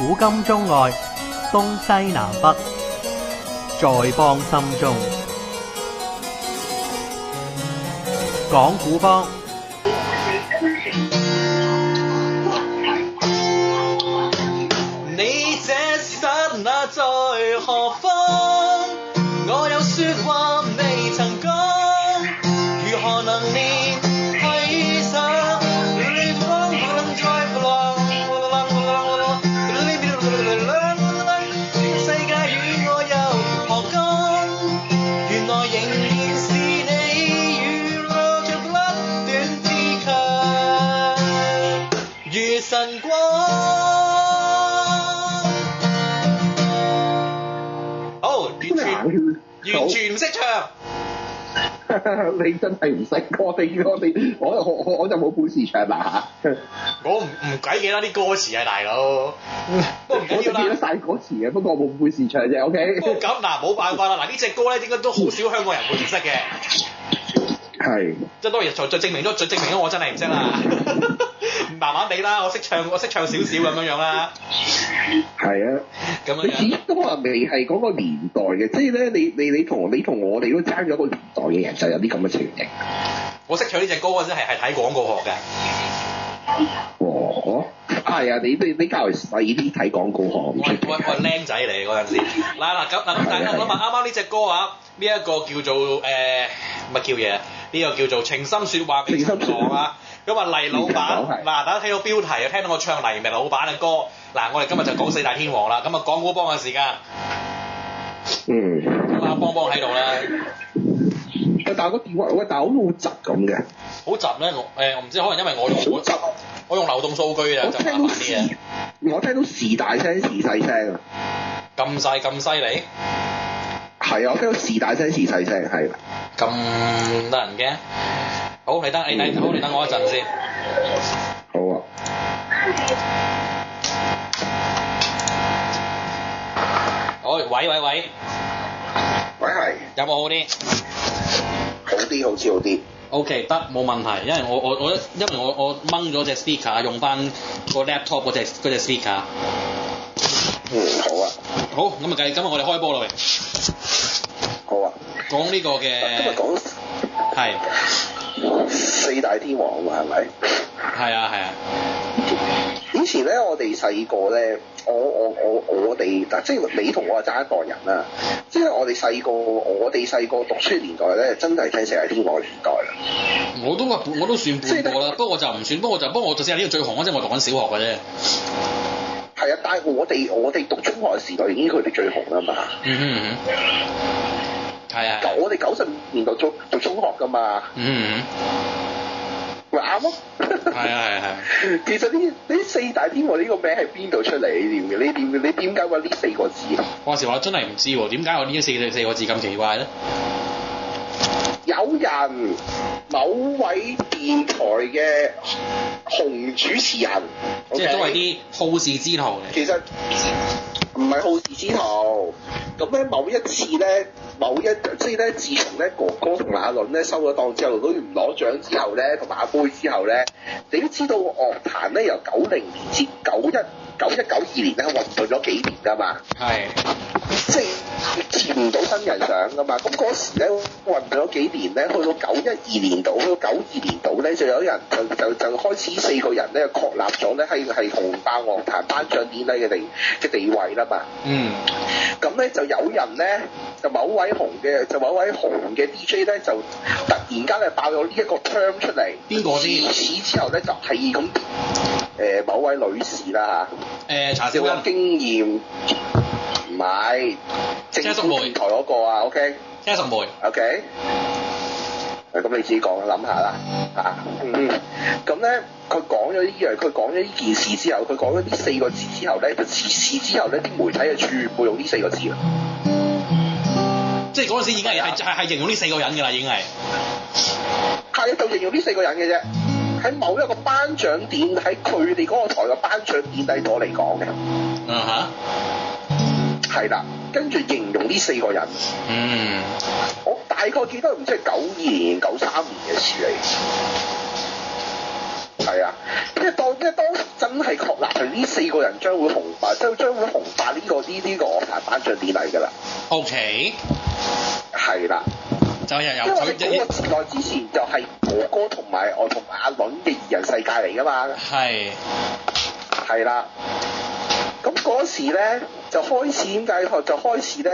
古今中外，東西南北，在邦心中。講古邦。你這剎那在何方？我有説話未曾講，如何能連繫上？世界與我又何干？原來仍然是你與我着甩短 T 恤，如晨光。完全唔識唱，你真係唔識，我就冇本事唱啦。我唔鬼記得啲歌詞啊，大佬。不過唔緊要啦。我記得晒歌詞嘅，不過我冇本事唱啫。OK。不過咁嗱，冇辦法啦。嗱呢隻歌咧，應該都好少香港人會唔識嘅。係。即係當然就證明咗我真係唔識啦。麻麻地啦，我識唱少少咁樣啦。係啊。咁樣。你始終都話未係嗰個年代嘅，即係咧，你同我哋都爭咗一個年代嘅人，就有啲咁嘅情形。我識唱呢隻歌嗰陣係睇廣告學嘅。哦。係啊，你較為細啲睇廣告學。我係僆仔嚟嗰陣時。咁大家諗下啱啱呢隻歌啊，呢一個叫做乜叫嘢？呢個叫做情深説話俾情郎啊。咁啊黎老闆，大家睇到標題啊，聽到我唱黎明老闆嘅歌。我哋今日就講四大天王啦。咁啊講古邦嘅時間。咁啊邦邦喺度啦。但係個電話但係好窒咁嘅。好窒咩？我唔知，可能因為我用流動數據啊，就麻煩啲嘢。我聽到時大聲時細聲啊。咁犀利？係啊，我聽到時大聲時細聲，係。咁得人驚？好，你等我一陣先。好啊。喂。喂係。有冇好啲？好似好啲。OK， 得冇問題，因為我掹咗隻 speaker， 用翻個 laptop 嗰隻 speaker。好啊。好，咁我哋開波啦喂。好啊。講呢個嘅。今日講。係。四大天王啊嘛，係咪？係啊。以前咧，我哋細個咧，我哋嗱，即係你同我係爭一代人啦。即係我哋細個讀書年代咧，真係聽四大天王嘅年代啦。我都算半個啦，不過我就唔算，不過我就四大天王最紅嗰陣，我讀緊小學嘅啫。係啊，但係我哋讀中學嘅時代已經佢哋最紅啦嘛。係啊。我哋90年代讀中學㗎嘛。咪啱咯。係啊。其實呢四大天王呢個名係邊度出嚟？你點解揾呢四個字？話時話真係唔知喎，點解我呢四個字咁奇怪咧？有人某位電台嘅紅主持人，即係都係啲好事之徒嚟。其實唔係好事之徒。咁咧某一次咧。即係咧，自從咧哥哥同阿倫咧收咗檔之後，攞完攞獎之後咧，同埋阿杯之後咧，你都知道樂壇咧由90年至91、92年咧混沌咗幾年㗎嘛。係。即係接唔到新人上㗎嘛。咁嗰時咧混沌咗幾年咧，去到91-2年度，去到92年度咧，就有人就開始四個人咧確立咗咧係紅爆樂壇頒獎典禮嘅地位啦嘛。咁咧就有人咧。就某位紅嘅 DJ 咧，就突然間咧爆咗呢一個 term 出嚟。邊個先？自此之後咧，就係咁某位女士啦嚇。查少有經驗，唔係政府電台嗰個啊 ，OK。車淑梅 ，OK。咁你自己講諗下啦嚇。咁咧，佢講咗呢件事之後，佢講咗呢四個字之後咧，就自此之後咧，啲媒體就全部用呢四個字啦。即係嗰陣時已經係形容呢四個人㗎啦，已經係。係啊，就形容呢四個人嘅啫。喺某一個頒獎典，喺佢哋嗰個台嘅頒獎典禮度嚟講嘅。係啦，跟住形容呢四個人。我大概記得唔知係92年、93年嘅事嚟。係啊，因為當時真係確立係呢4個人將會紅發，將會紅發呢個樂壇頒獎典禮㗎啦。OK。係啦。就由因為嗰個時代之前就係哥哥同埋阿倫嘅二人世界嚟㗎嘛。係啦。咁嗰時咧就開始點解就開始咧？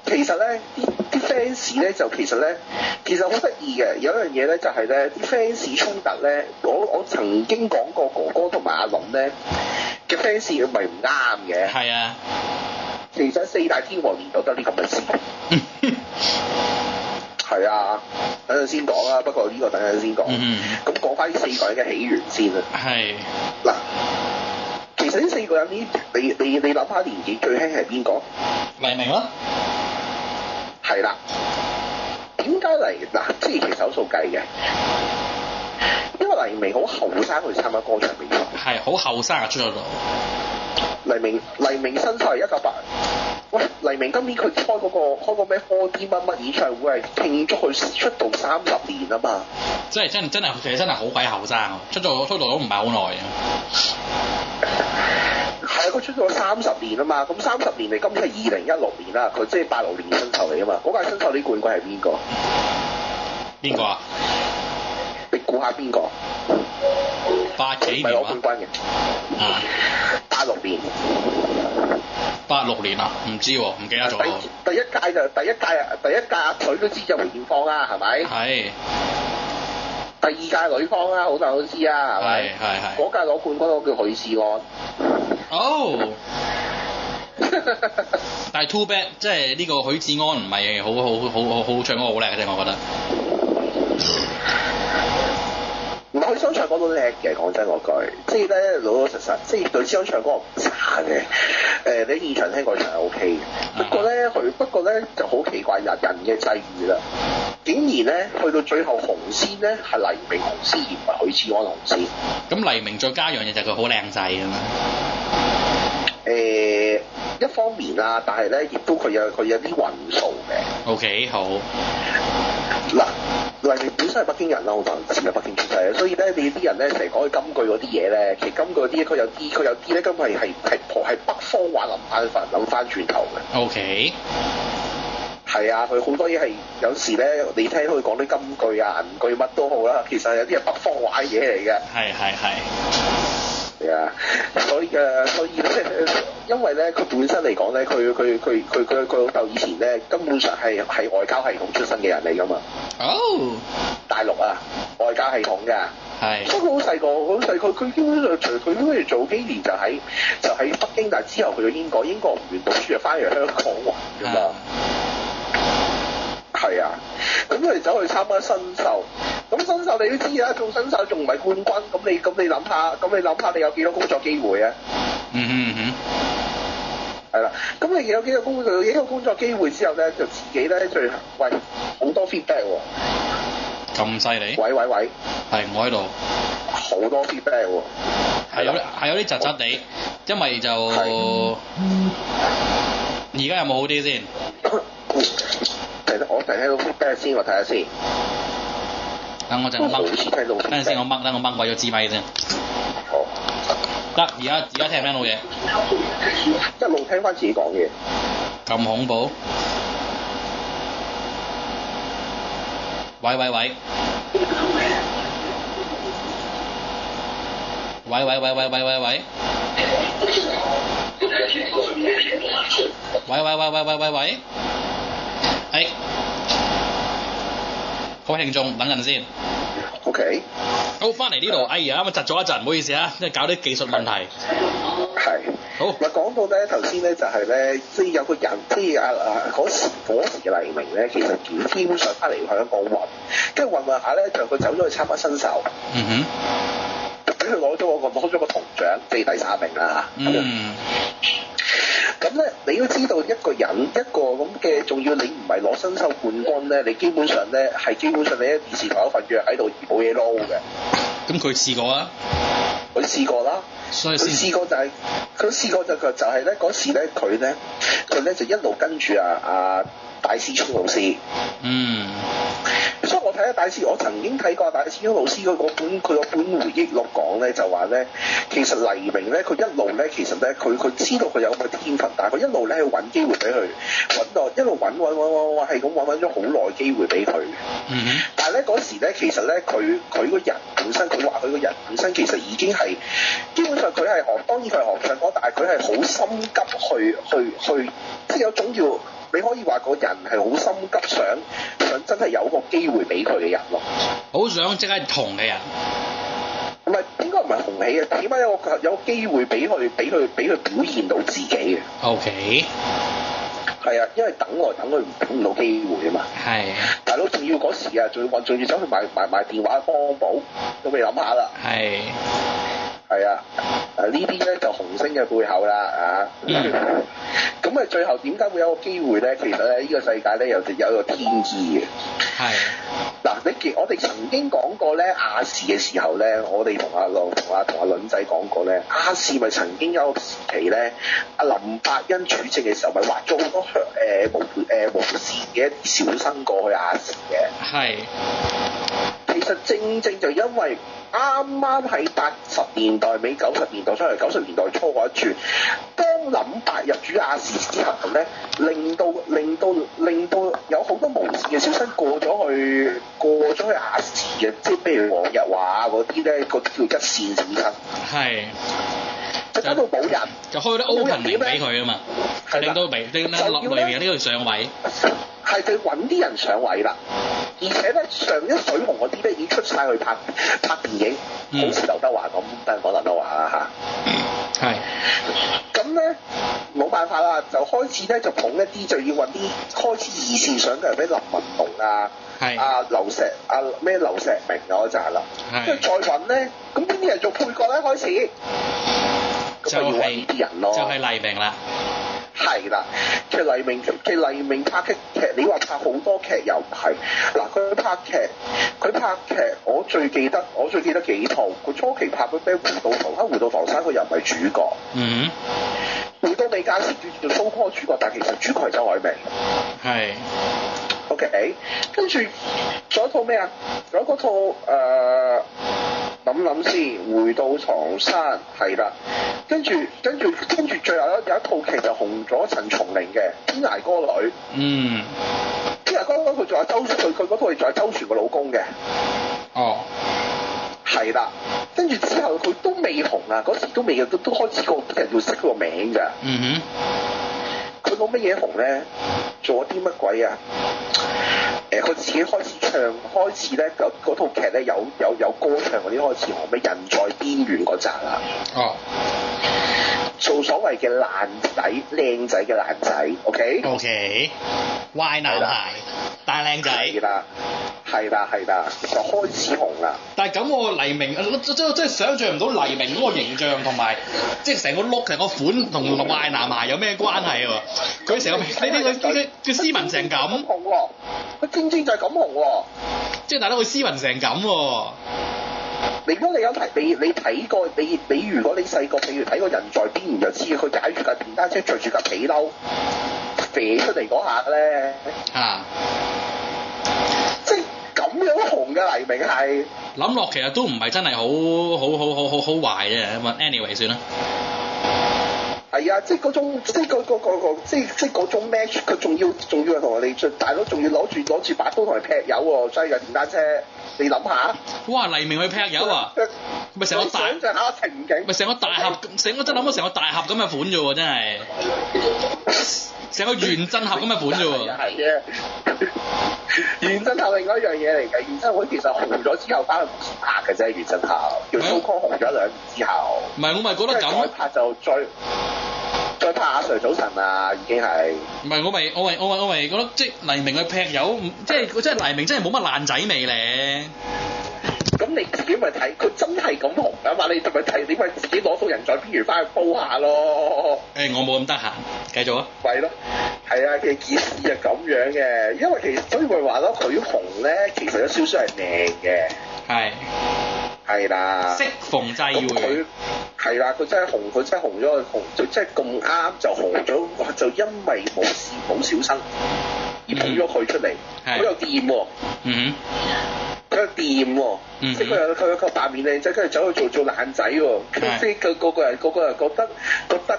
其實咧啲 fans 咧就其實好得意嘅，有一樣嘢咧就係咧啲 fans 衝突咧，我曾經講過哥哥同埋阿倫咧嘅 fans 咪唔啱嘅。係啊。其實4大天王年都得呢咁嘅事。係啊，等陣先講啦。不過呢個等陣先講。咁講翻呢4個人嘅起源先啦。係。嗱。其實呢4個人呢，你諗下年紀最輕係邊個？黎明咯。係啦。點解嗱？即係其實有數計嘅，因為黎明好後生去參加歌唱比賽。係好後生啊，出咗道。黎明身材係198。喂，黎明今年佢開個咩 4D 乜乜演唱會係慶祝佢出道30年啊嘛。真係其實真係好鬼後生啊！出道都唔係好耐啊。係啊，佢出咗30年啊嘛，咁30年嚟，今年係2016年啦，佢即係86年新秀嚟啊嘛，嗰屆新秀呢冠軍係邊個？邊個啊？你估下邊個？80幾年啊？唔係攞冠軍嘅。86年。86年啊？唔知喎，唔記得咗。第一屆阿腿都知就梅艷芳啦，係咪？係。第二屆女方啦，好多人都知啊，係咪？係。嗰屆攞冠軍嗰個叫許志安。哦。但係 too bad，即係呢個許志安唔係好唱歌好叻嘅啫，我覺得。唔係，許志安唱歌都叻嘅，講真嗰句，即係咧老老實實，即係許志安唱歌唔差嘅。你現場聽過唱係 O K 嘅，不過咧就好奇怪人嘅際遇啦。竟然咧去到最後紅線咧係黎明紅線，而唔係許志安紅線。咁黎明再加樣嘢就係佢好靚仔啊嘛。一方面啊，但係咧亦都佢有啲運數嘅。OK， 好。嗱，黎明本身係北京人啦，好多人知啊，北京出世，所以咧你啲人咧成日講佢金句嗰啲嘢咧，其實金句嗰啲佢有啲咧根本係北方話諗翻轉頭嘅。OK。係啊，佢好多嘢係有時咧，你聽佢講啲金句啊、銀句乜都好啦，其實有啲係北方話嘢嚟嘅。係啊，所以咧，因為咧佢本身嚟講咧，佢老豆以前咧根本上係外交系統出身嘅人嚟㗎嘛。哦。大陸啊，外交系統㗎。係。所以佢好細個，佢基本上除佢嗰做幾年就喺北京，但係之後去咗英國唔完讀書就翻嚟香港㗎嘛。係啊，咁佢哋走去參加新秀，咁新秀你都知啦，做新秀仲唔係冠軍，咁你諗下，你有幾多工作機會啊？係啦，咁你有幾個工作機會之後咧，就自己咧喂好多 feedback 喎。咁犀利？喂，係我喺度。好多 feedback 喎。係有啲窒窒地，因為就而家有冇好啲先？我睇到 feedback 先，我睇下先。等我陣，等陣先，我掹鬼咗支咪先。好。得，而家聽唔聽到嘢？一路聽翻自己講嘢。咁恐怖？喂。喂。各位聽眾，等陣先。OK。好，翻嚟呢度，哎呀，啱啱窒咗一陣，唔好意思啊，即係搞啲技術問題。係。好。嗱，講到咧頭先咧就係咧，即係有個人，即係嗰時嘅黎明咧，其實基本上翻嚟香港混，跟住混下咧，就佢走咗去參加新秀。俾佢攞咗個銅獎，即係第3名啦嚇。咁咧，你都知道一個人一個咁嘅，仲要你唔係攞新秀冠軍咧，你基本上你喺電視台有份約喺度而冇嘢撈嘅。咁佢試過啊？佢試過啦，所以佢試過就係咧嗰時咧佢咧就一路跟住大師聰老師。所以我睇下大師，我曾經睇過大師兄老師佢嗰本回憶錄講咧，就話咧，其實黎明咧，佢一路咧，其實咧，佢知道佢有咁嘅天分，但係佢一路咧去揾機會俾佢，揾到一路揾，係咁揾咗好耐機會俾佢。但係咧嗰時咧，其實咧，佢個人本身，佢話佢個人本身其實已經係基本上佢係當然佢係學唱歌，但係佢係好心急去，即係有種叫。你可以話個人係好心急，想真係有個機會俾佢嘅人咯。好想即刻紅嘅人。唔係，應該唔係紅起嘅，起碼有個機會俾佢表現到自己嘅。OK。係啊，因為等佢唔到機會啊嘛。係。大佬仲要嗰時啊，仲要走去買電話幫補，都未諗下啦。係。係啊，呢啲咧就紅星嘅背後啦，啊，咁啊最後點解會有個機會咧？其實咧呢個世界咧有一個天意嘅。係。嗱，我哋曾經講過咧亞視嘅時候咧，我哋同阿倫仔講過咧，亞視咪曾經有個時期咧，阿林百欣主政嘅時候咪劃咗好多無線嘅一啲小生過去亞視嘅。係。其實正就因為啱啱喺80年代尾90年代出嚟90年代初嗰一轉，當林白入主亞視之後咧，令到有好多無線嘅小生過咗去亞視嘅，即係譬如黃日華嗰啲咧，嗰啲叫一線小生。係。就搞到冇人，就開咗 opening 俾佢啊嘛，就令到黎明呢度上位。係佢揾啲人上位啦，而且咧上一水紅嗰啲咧已經出晒去拍電影，好似劉德華咁，都係講劉德華啦嚇。係。咁咧冇辦法啦，就開始咧就捧一啲就要揾啲開始二線上嘅人，咩林文龍啊，劉錫明嗰扎啦，跟住再揾咧，咁邊啲人做配角咧開始？就要揾呢啲人咯。就係黎明啦。係啦，其實黎明拍劇，你話拍好多劇又唔係。嗱，佢拍劇，我最記得幾套。佢初期拍嗰咩回到唐山，佢又唔係主角。嗯。回到未嫁時叫做蘇科主角，但係其實主角係周海媚。係。OK， 跟住仲有一套咩啊？仲有嗰套諗先，回到唐山係啦，跟住最後有一套劇就紅咗，陳松伶嘅《天涯歌女》。嗯。天涯歌女佢仲有佢嗰套係仲有周旋個老公嘅。哦。係啦，跟住之後佢都未紅啊，嗰時都未都開始個啲人要識佢個名㗎。嗯哼。佢攞乜嘢紅咧？做咗啲乜鬼啊？佢自己開始唱，開始咧嗰套劇咧有歌唱嗰啲開始紅，咩人在邊緣嗰集啦。哦。做所謂嘅爛仔，靚仔嘅爛仔 ，OK？ OK。壞男孩，大靚仔。係啦，就開始紅啦。但係咁我黎明，真係想像唔到黎明嗰個形象同埋，即係成個 look 成個款同壞男孩有咩關係喎？佢成個佢斯文成咁。紅喎，佢正就係咁紅喎。即係大佬佢斯文成咁喎。如果你有睇你睇過你如果你細個譬如睇過人在邊緣就知佢踩住架電單車着住架皮褸飛出嚟嗰下咧。啊！即係咁樣紅嘅黎明係諗落其實都唔係真係好壞嘅，咁 anyway 算啦。係啊，即係嗰種，即係嗰種 match， 佢仲要係同人哋大佬，仲要攞住把刀同人劈友喎，揸架電單車，你諗下。哇！黎明去劈友啊？咪成個大，想像下情景。咪成個大盒，真諗到成個大盒咁嘅款啫喎，真係。成個原振俠咁嘅款啫喎。係嘅。原振俠另外一樣嘢嚟嘅，原振俠其實紅咗之後翻去拍嘅啫，原振俠叫蘇康紅咗2年之後。唔係，我咪覺得咁。再拍就再拍阿 Sir 早晨啊，已經係。唔係，我咪覺得即係黎明去劈友，即係黎明真係冇乜爛仔味咧。咁你自己咪睇，佢真係咁紅啊嘛！你咪睇，你咪自己攞到人在邊緣翻去煲下咯。我冇咁得閒，繼續啊。係咯，係啊，嘅件事係咁樣嘅，因為其實所以咪話咯，佢紅咧其實有少少係命嘅。係啦。適逢際會。佢係啦，佢真係紅咗，就真係咁啱就紅咗，就因為冇小生而捧咗佢出嚟，佢又掂喎。又掂喎，即係佢有個扮面靚仔，跟住走去做爛仔喎，即係佢個個人覺得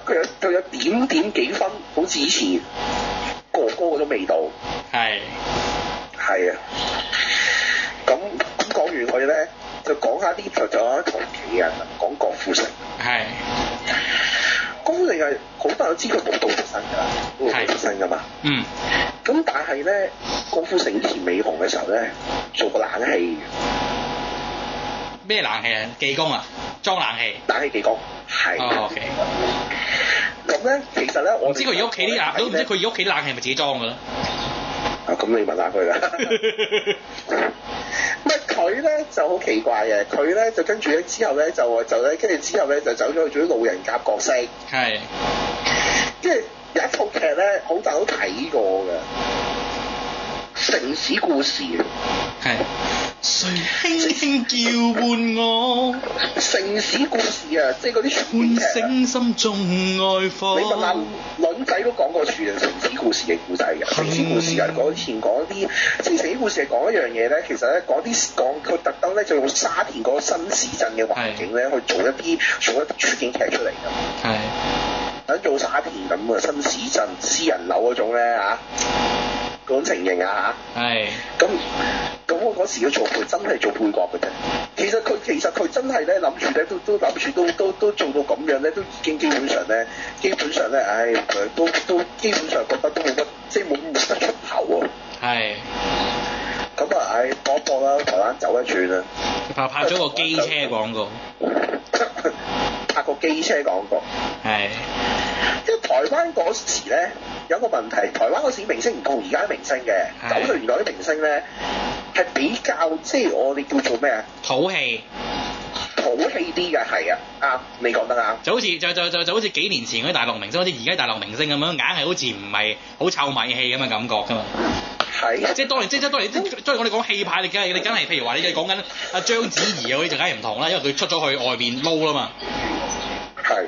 佢有點幾分，好似以前哥哥嗰種味道。係啊，咁講完佢咧，就講下啲就有一同期嘅人講郭富城。係。郭富城係好多人都知佢冇道出身㗎啦，冇道出身㗎嘛。嗯。咁但係咧，郭富城以前未紅嘅時候咧，做過冷氣。咩冷氣啊？技工啊？裝冷氣？冷氣技工。係。哦 OK。咁咧，其實咧，我唔知佢而家屋企啲冷，都唔知佢而家屋企冷氣係咪自己裝㗎啦？啊，咁你問下佢啦。佢咧就好奇怪嘅，佢咧就跟住咧之後咧就咧跟住之後咧就走咗去做啲路人甲角色。係。跟住有一套劇咧，好多人都睇過嘅，《城市故事》。係。誰輕輕叫喚我？城市故事啊，即係嗰啲喚醒心中愛火。你問下倫仔都講過處城市故事嘅故仔嘅。城市故事係以前講啲，即係城市故事係講一樣嘢咧，其實咧講佢特登咧就用沙田嗰個新市鎮嘅環境咧去做一啲處境劇出嚟㗎。係。等做沙田咁嘅新市鎮私人樓嗰種咧嚇。嗰種情形啊嚇，係咁我嗰時要做真係做配角嘅啫。其實佢真係咧諗住咧都諗住都做到咁樣咧，都已經基本上咧，唉，都基本上覺得都冇乜，即係冇得出頭喎。係。咁啊，唉，搏一搏啦，台灣走一轉啦。拍咗個機車廣告。拍個機車廣告。係。因為台灣嗰時咧有個問題，台灣嗰時明星唔同而家啲明星嘅，90年代啲明星咧係比較即係我哋叫做咩啊？土氣啲嘅，係啊，啱，你講得啱。就好似幾年前嗰啲大陸明星，好似而家大陸明星咁樣，硬係好似唔係好臭米氣咁嘅感覺㗎嘛。係。即係當然我哋講氣派，你梗係譬如話你講緊阿章子怡啊嗰啲就梗係唔同啦，因為佢出咗去外邊撈啦嘛。係，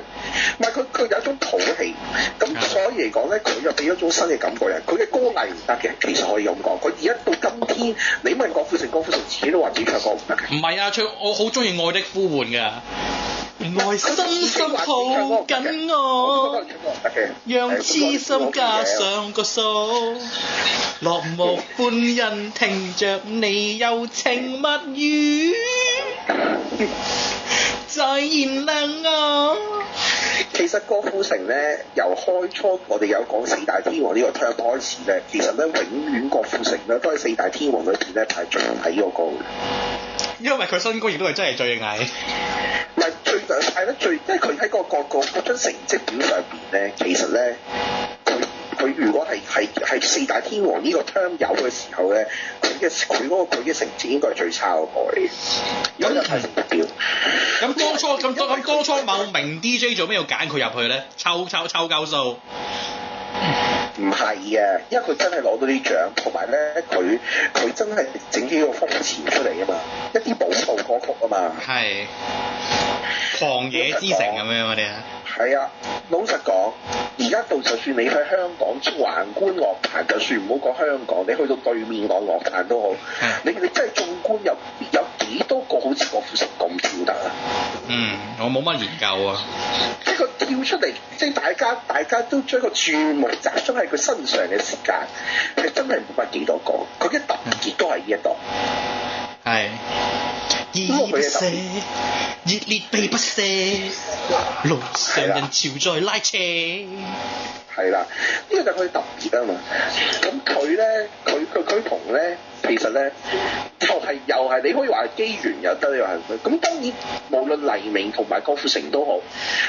唔係佢有一種土氣，咁所以嚟講咧，佢又俾咗種新嘅感覺人。佢嘅歌藝唔得嘅，其實可以咁講。佢而家到今天，你問郭富城自己都話自己唱歌唔得嘅。唔係啊，我好中意《愛的呼喚》㗎。愛深深抱緊我，讓痴心加上個數，落寞歡欣聽着你柔情蜜語，在燃亮我。其實郭富城咧，由開初我哋有講四大天王呢個 term 開始咧，其實咧永遠郭富城咧都係四大天王裏邊咧排最矮嗰個。因為佢身高亦都係真係最矮。唔係最，因為佢喺嗰張成績表上邊咧，其實咧佢如果係四大天王呢個 term 有嘅時候咧，佢嘅成績應該係最差嗰個嚟。有得睇成績表。咁當初某名 DJ 做咩要揀佢入去咧？抽夠數。唔係嘅，因為佢真係攞到啲獎，同埋咧佢真係整幾個風潮出嚟啊嘛，一啲舞蹈歌曲啊嘛。係。狂野之城咁樣我哋啊。係啊，老實講，而家到就算你喺香港橫觀樂壇，就算唔好講香港，你去到對面講樂壇都好，你真係縱觀有幾多個好似郭富城咁跳得啊？我冇乜研究啊。即係佢跳出嚟，即係大家都將個注目集中喺佢身上嘅時間，係真係冇乜幾多個。佢嘅特別都係呢一度。係。依依不捨，熱烈地不捨，路上人潮在拉車。係啦，呢個就係佢特別啊嘛。咁佢咧，佢同咧，其實咧，又係你可以話係機緣又得，又係咁。當然，無論黎明同埋郭富城都好，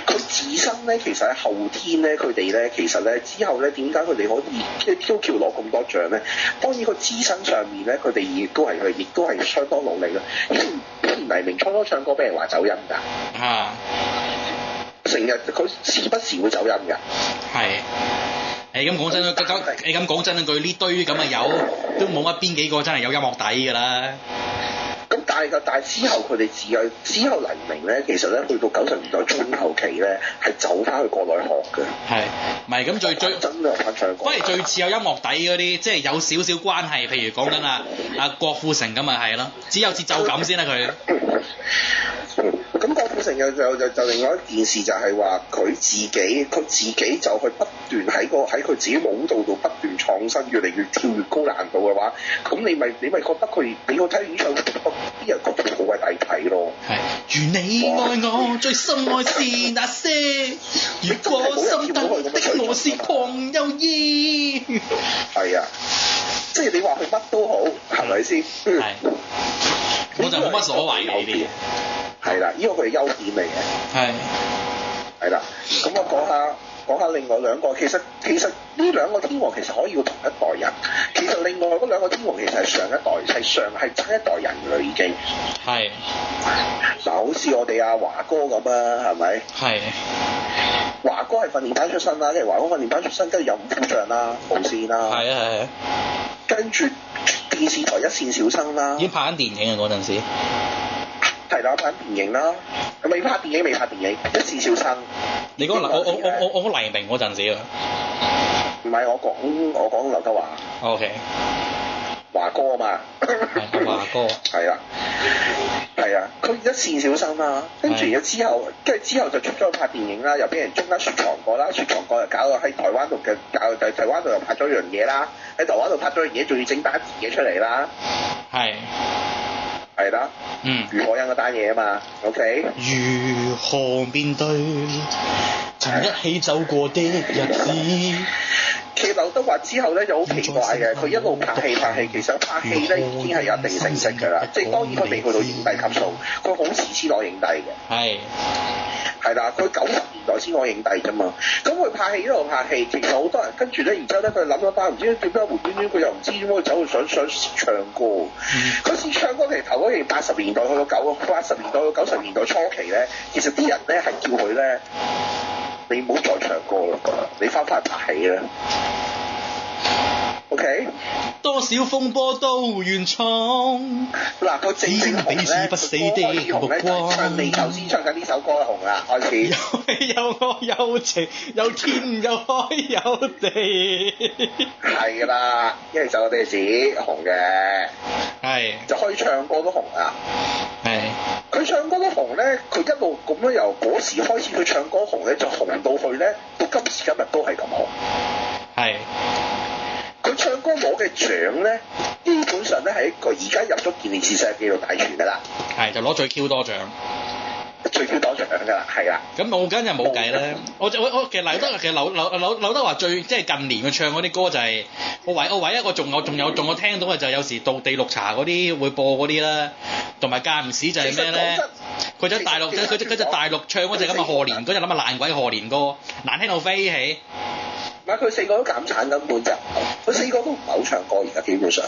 佢自身咧，其實喺後天咧，佢哋咧，其實咧之後咧，點解佢哋可以都叫攞咁多獎咧？當然，個資身上面咧，佢哋亦都係相當努力啦。黎明初唱歌俾人話走音㗎。啊！成日佢時不時會走音㗎。係。咁講真啦，你咁講真啦，佢呢堆咁嘅友都冇乜邊幾個真係有音樂底㗎啦。咁但但係之後佢哋之後黎明咧，其實咧去到90年代中後期咧，係走翻去國內學嘅。係，唔係咁最真係翻唱歌。反而最似有音樂底嗰啲，即係有少少關係，譬如講緊阿郭富城咁咪係咯，只有節奏感先啦佢。咁郭富城就另外一件事就係話佢自己就去不斷喺佢自己舞蹈度不斷創新，越嚟越跳越高難度嘅話，咁你咪覺得佢你去睇演唱會啲人覺得好鬼抵睇咯。係。如你愛我，最深愛是那些，如果心底的我是狂有意。係啊，即係你話佢乜都好，係咪先？係。我就冇乜所謂嘅呢啲。係啦，呢個佢係優點嚟嘅。係。係啦，咁我講下另外兩個，其實呢兩個天王其實可以要同一代人，其實另外嗰兩個天王其實係上一代，係爭一代人㗎啦已經。係。嗱，好似我哋阿華哥咁啊，係咪？係。華哥係訓練班出身啦，即係華哥訓練班出身，跟住有五虎將啦、無線啦。係啊係啊。跟住電視台一線小生啦。已經拍緊電影啊嗰陣時。係啦，拍電影啦，未拍電影，一線小生。你講我講黎明嗰陣時啊？唔係，我講劉德華。OK。華哥啊嘛。華哥。係啊。係啊，佢一線小生啦，跟住之後就出咗去拍電影啦，又俾人中間雪藏過啦，雪藏過又搞到喺台灣度台灣度又拍咗樣嘢啦，喺台灣度拍咗樣嘢，仲要整單嘢出嚟啦。係。係啦，如何因嗰單嘢啊嘛 ，OK？如何面對曾一起走過的日子？其實劉德華之後咧就好奇怪嘅，佢一路拍戲，其實拍戲咧已經係有一定成績㗎啦，即係當然佢未去到影帝級數，佢好遲先攞影帝嘅。係。係啦，佢90年代先攞影帝啫嘛。咁佢拍戲一路拍戲，其實好多人跟住咧，然之後咧佢諗咗翻，唔知點解無端端佢又唔知點解走去想唱歌。佢試唱歌其實頭嗰年80年代去到80年代到90年代初期咧，其實啲人咧係叫佢咧，你唔好再唱歌啦，你翻返去拍戲啦。OK，多少風波都願闖。嗱，佢正紅咧，彼此不死的目光。唱你頭先唱緊呢首歌紅啦，開始。有愛有情，有天有海有地。係啦，因為就我哋自己紅嘅。係。就可以唱歌都紅啊。係。佢唱歌都紅咧，佢一路咁樣由嗰時開始，佢唱歌紅咧，就紅到去咧，到今時今日都係咁紅。係。佢唱歌攞嘅獎咧，基本上咧係一個而家入咗健力士世界紀錄大全㗎啦。係，就攞最 Q 多獎。最 Q 多獎㗎啦，係啦。咁我跟就冇計啦。我其實劉德華最即係近年佢唱嗰啲歌就係、是、我唯一我仲有聽到嘅就係有時道地綠茶嗰啲會播嗰啲啦，同埋間唔時就係咩咧？佢就大陸佢就大陸唱嗰隻咁嘅賀年嗰隻咁嘅爛鬼賀年歌，難聽到飛起。唔係佢四個都減產根本就，佢四個都唔係好唱歌而家基本上。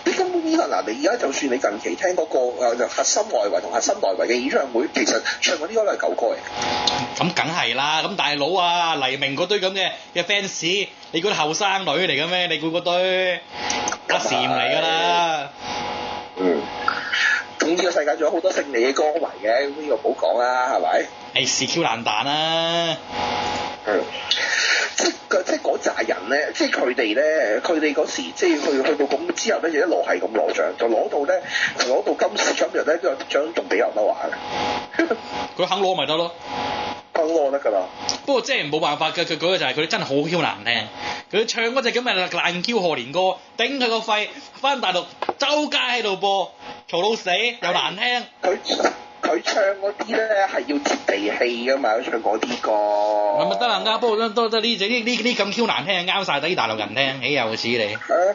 你根本依家嗱，你而家就算你近期聽嗰個核心外圍同核心內圍嘅演唱會，其實唱嗰啲歌都係舊歌嚟嘅。咁梗係啦，咁大佬啊，黎明嗰堆咁嘅 fans，你估啲後生女嚟嘅咩？你估嗰堆阿禪嚟㗎啦。咁呢個世界仲有好多勝利嘅歌迷嘅，咁呢個唔好講啦，係咪？是 Q 爛蛋啦。即係嗰扎人咧，即係佢哋咧，佢哋嗰時即係去到咁之後咧，就一路係咁攞獎，就攞到咧，就攞到今時今日咧，呢個獎仲俾劉德華嘅。佢肯攞咪得咯？肯攞得㗎啦。不過即係冇辦法嘅，佢嗰個就係佢真係好 Q 難聽。佢唱嗰隻咁嘅爛 Q 賀年歌，頂佢個肺，翻大陸周街喺度播，嘈到死又難聽。佢唱嗰啲咧係要接地氣㗎嘛，佢唱嗰啲歌。咪得啦，啱，不過都呢咁 Q 難聽，啱晒啲大陸人聽，豈有此理。佢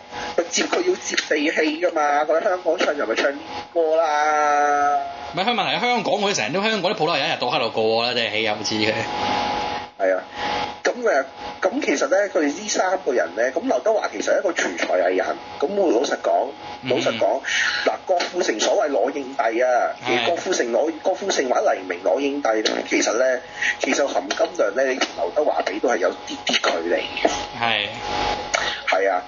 要接地氣㗎嘛，佢喺香港唱就咪唱呢啲歌啦。唔係，佢問題係香港佢成日都香港啲鋪頭人一日到黑度過啦，真係豈有此理。係啊，咁其實咧，佢哋呢三個人咧，咁劉德華其實係一個全才藝人。咁我老實講，嗱，郭富城所謂攞影帝啊，郭富城或者黎明攞影帝咧，其實含金量咧，你同劉德華比都係有啲距離嘅。係啊，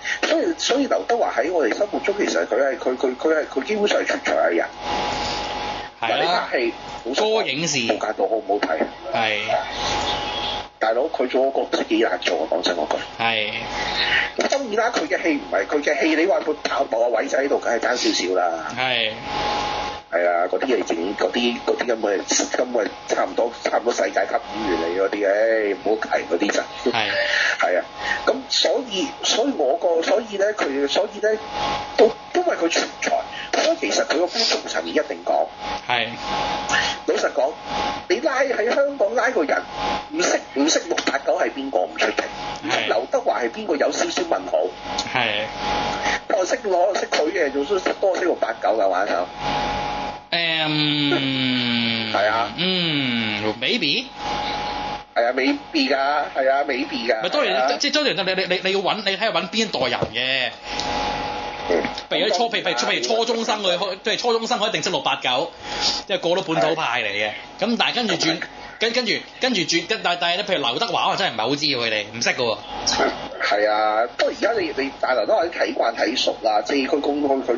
所以劉德華喺我哋心目中其實佢基本上係全才藝人。係嗱，你啦，拍戲歌影視無間道好唔好睇？係大佬佢做嗰個都幾難做啊！講真嗰句。係咁當然啦，佢嘅戲唔係佢嘅戲，你話佢跑步啊位仔喺度，梗係爭少少啦。係係啊，嗰啲嘢整嗰啲根本差唔多世界級演員嚟嗰啲，唔好計嗰啲就係啊。咁所以咧都因為佢存在，所以其實佢個觀眾層面一定講。係老實講，你喺香港拉個人唔識689係邊個唔出奇，劉德華係邊個有少少問號。係我識佢嘅，仲識多識689嘅玩手。係啊，maybe 係啊，maybe 㗎，係啊，maybe 㗎。咪當然，即係當然，你要揾，你睇下揾邊一代人嘅。譬如初中生佢初中生佢一定識689，因為個都本土派嚟嘅。咁但係跟住轉，但係咧，譬如劉德華我真係唔係好知佢哋，唔識嘅喎。係啊，不過而家你大劉德華睇慣睇熟啦，即係佢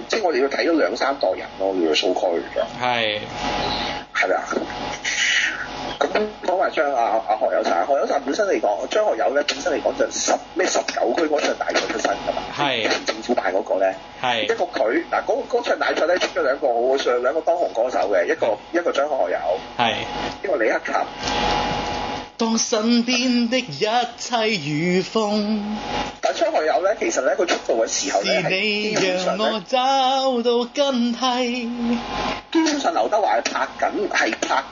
即係我哋要睇咗2、3代人咯，要數開㗎。係啊。咁講埋何友燦，何友燦本身嚟講，張學友咧本身嚟講就19區嗰場大賽出身㗎嘛，係政府辦嗰個咧，係一個佢嗱嗰場大賽咧出咗兩個當紅歌手嘅，一個張學友，係一個李克勤。當身邊的一切如風，但張學友咧，其實咧佢出道嘅時候咧係基本上咧，找到根蒂。基本上劉德華係拍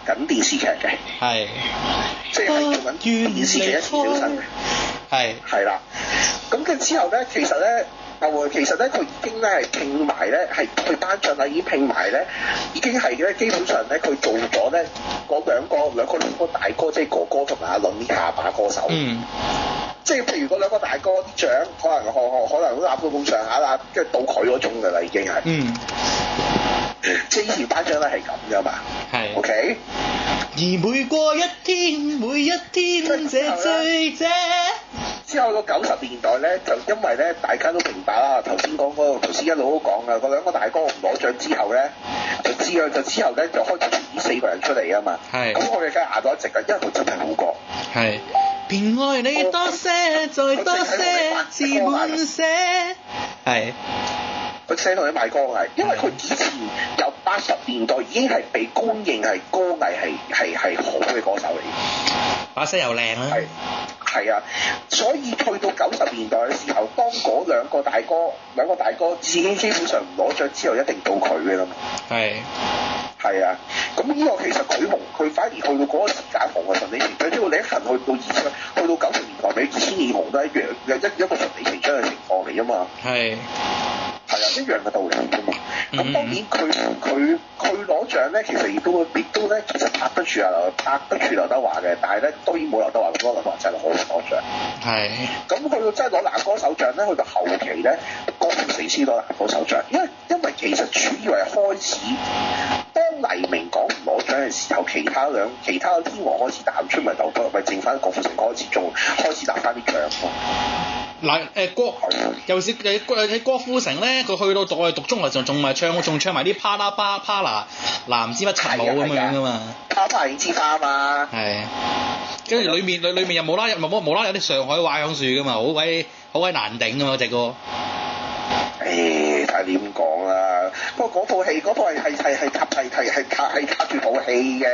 緊電視劇嘅，係即係做緊電視劇一時小生嘅，係啦。咁跟之後咧，其實咧佢已經咧係拼埋咧，係佢頒獎禮已經拼埋咧，已經係咧基本上咧佢做咗咧嗰兩個大哥，即係哥哥同埋阿倫呢下把歌手。即係譬如嗰兩個大哥啲獎，可能都攬到咁上下啦，跟住到佢嗰種㗎啦，已經係。即係以前頒獎禮係咁㗎嘛。係。OK。而每過一天這醉者。之後到90年代咧，就因為咧大家都明白啦，頭先一路都講啦，嗰兩個大哥唔攞獎之後咧，之後咧就開始出呢4個人出嚟啊嘛。係。咁我哋梗係壓到一直㗎，因為佢真係好歌。係。便愛你多些，再多些，自滿些。係。佢寫同你賣歌藝，因為佢以前由80年代已經係被公認係歌藝係好嘅歌手嚟嘅，把聲又靚啦。係啊，所以去到90年代嘅時候，當嗰兩個大哥已經基本上唔攞獎之後，一定到佢嘅啦嘛。係啊，咁呢個其實佢反而去到嗰個時間紅嘅順理成章，即係你一陣去到90年代尾2000年紅都一樣，一個順理成章嘅情況嚟啊嘛。係啊，一樣嘅道理啫嘛。咁當然佢攞獎咧，其實亦都咧，其實拍得住劉德華嘅，但係咧當然冇劉德華咁多，劉德華真係好攞獎。係。咁去到真係攞男歌手獎咧，去到後期咧，郭富城先攞男歌手獎，因為其實主要係開始，當黎明講唔攞獎嘅時候，其他天王開始彈出，咪剩翻郭富城開始拿翻啲獎咯。嗱尤其是喺郭富城咧，佢去到讀中學仲咪唱埋啲啪啦啪啦嗱唔知乜柒舞咁樣噶嘛，啪啪影之花啊嘛，係，跟住裏面又無啦有啲上海話響樹噶嘛，好鬼難頂噶嘛隻歌。睇下點講啦，不過嗰套係夾住套戲嘅，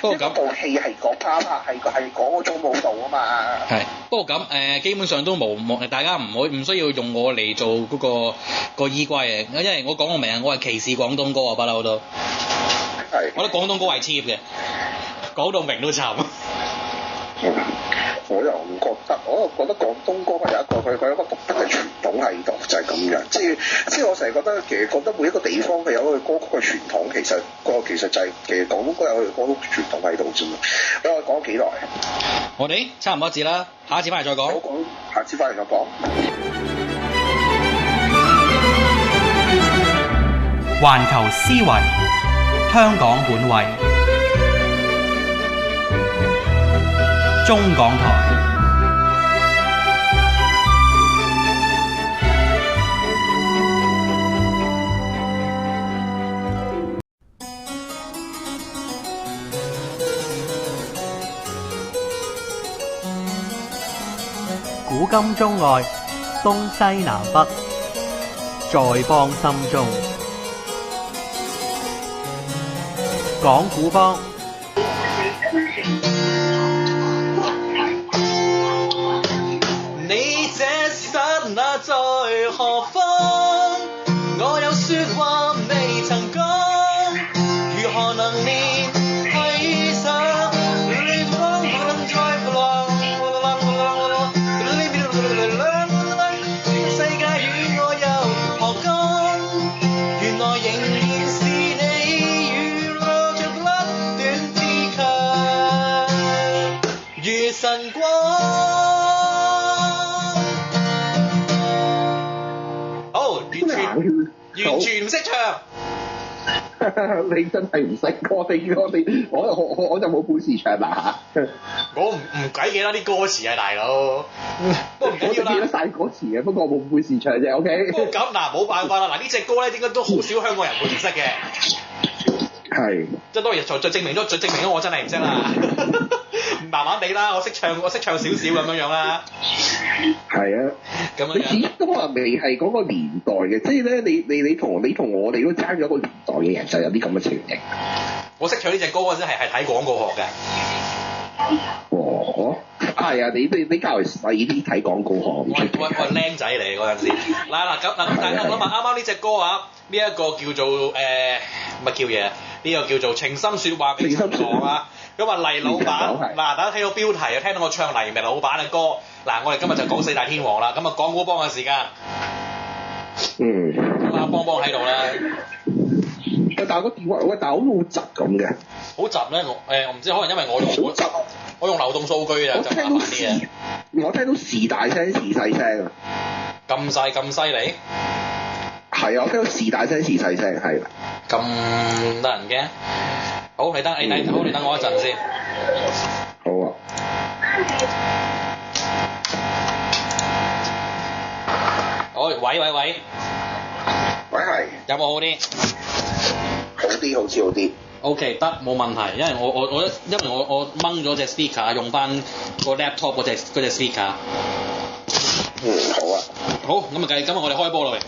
不過嗰部戲係講啪啪，係講嗰種舞蹈啊嘛。係，不過咁基本上都大家唔需要用我嚟做嗰個依歸嘅，因為我講個名，我係歧視廣東歌啊，不嬲都。係。我覺得廣東歌係 cheap 嘅，講到明都慘。我又唔覺得，我覺得廣東歌係有一個獨特嘅傳統喺度，就係咁樣。即係我成日覺得每一個地方佢有一個歌曲嘅傳統，其實就係其實廣東歌有佢歌曲傳統喺度啫嘛。你話講幾耐？我哋差唔多一節啦，下一節翻嚟再講。好講，下次翻嚟再講。環球思維，香港本位，中港台。古今中外，東西南北，在邦心中。講古邦。你這剎那在何方？我有説話未曾講，如何能連繫上？世界與我又何干？原來仍然是你與我着甩短 T 恤，如晨光。完全唔識唱，你真係唔識，我就冇本事唱啦嚇。我唔鬼記得啲歌詞啊，大佬。不過唔緊要啦。我記得晒歌詞嘅，不過我冇本事唱啫。OK。不過咁嗱，冇辦法啦。嗱呢隻歌咧，應該都好少香港人會唔識嘅。係。即係當然就證明咗我真係唔識啦。麻麻地啦，我識唱少少咁樣啦。係啊，咁樣。你始終都話未係嗰個年代嘅，即係咧，你同我哋都爭咗一個年代嘅人，就有啲咁嘅情形。我識唱呢隻歌嗰陣係睇廣告學嘅。哦，係啊，你較為細啲睇廣告學。我係僆仔嚟嗰陣時。嗱咁大家諗下啱啱呢隻歌啊，呢一個叫做乜叫嘢？呢個叫做情深説話俾情郎啊。咁啊黎老闆，嗱大家睇到標題啊，聽到我唱黎明老闆嘅歌，嗱我哋今日就講四大天王啦，咁啊講古邦嘅時間，咁啊邦喺度啦，但係個電話但係好窒咁嘅，好窒咧我唔知可能因為我用流動數據啊，就麻煩啲嘢，我聽到時大聲時細聲啊，咁犀利？係啊，我聽到時大聲時細聲係啦，咁得人驚？好，你等我一陣先。好啊。好，喂。喂係。有冇好啲？好似好啲。OK， 得冇問題，因為我掹咗隻 speaker， 用翻個 laptop 嗰隻 speaker。好啊。好，咁啊今日我哋開波啦喂。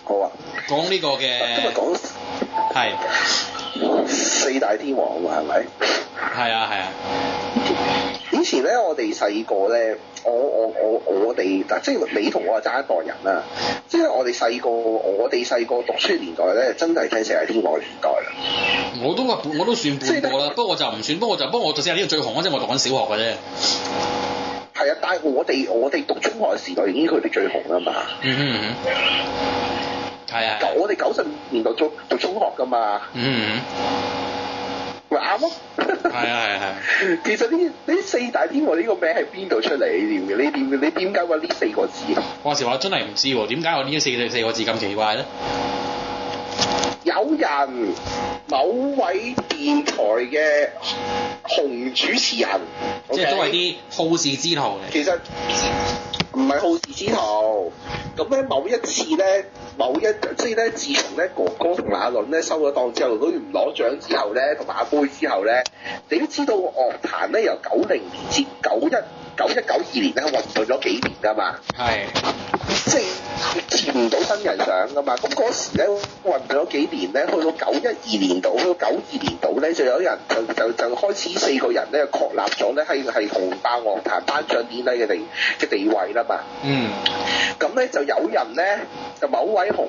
好啊。講呢個嘅。今日講。係。四大天王啊，係咪？係啊。以前咧，我哋細個咧，我哋嗱，即係你同我係爭一代人啦。即係我哋細個讀書年代咧，真係聽四大天王嘅年代啦。我都算半個啦，不過我就唔算，不過我就四大天王最紅嗰陣，我讀緊小學嘅啫。係啊，但係我哋讀中學嘅時代已經佢哋最紅啦嘛。係啊，我哋90年代讀中學㗎嘛。咪啱咯。係啊。其實呢四大天王呢個名係邊度出嚟？你點解揾呢四個字？話時話真係唔知喎，點解我呢四個字咁奇怪咧？有人某位電台嘅紅主持人，即係都係啲好事之徒嚟。其實唔係好事之徒。咁咧某一次咧。即係咧，自從咧哥哥同阿倫咧收咗檔之後，都唔攞獎之後咧，同埋阿妹之後咧，你都知道樂壇咧由90年至91、92年咧混沌咗幾年㗎嘛。係。即係接唔到新人上㗎嘛。咁嗰時咧混沌咗幾年咧，去到92年度，去到92年度咧，就有人就開始四個人咧確立咗咧係紅爆樂壇頒獎典禮嘅地位啦嘛。咁咧就有人咧就某位紅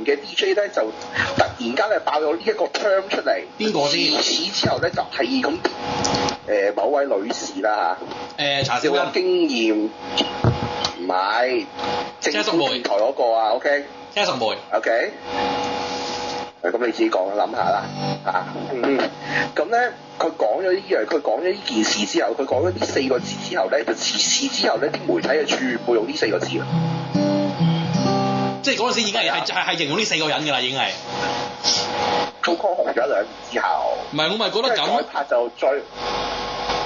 嘅 DJ 咧就突然間咧爆咗呢一個 term 出嚟。邊個先？自此之後咧就係咁某位女士啦嚇。查少有經驗。唔係。政府電台嗰個啊 ，OK。車淑梅。OK。咁你自己講諗下啦嚇。咁咧佢講咗呢件事之後，佢講咗呢四個字之後咧，就自此之後咧啲媒體就全部用呢四個字啦。即係嗰陣時已經係形容呢四個人㗎啦，已經係。高康紅咗2年之後。唔係，我咪覺得咁。再拍就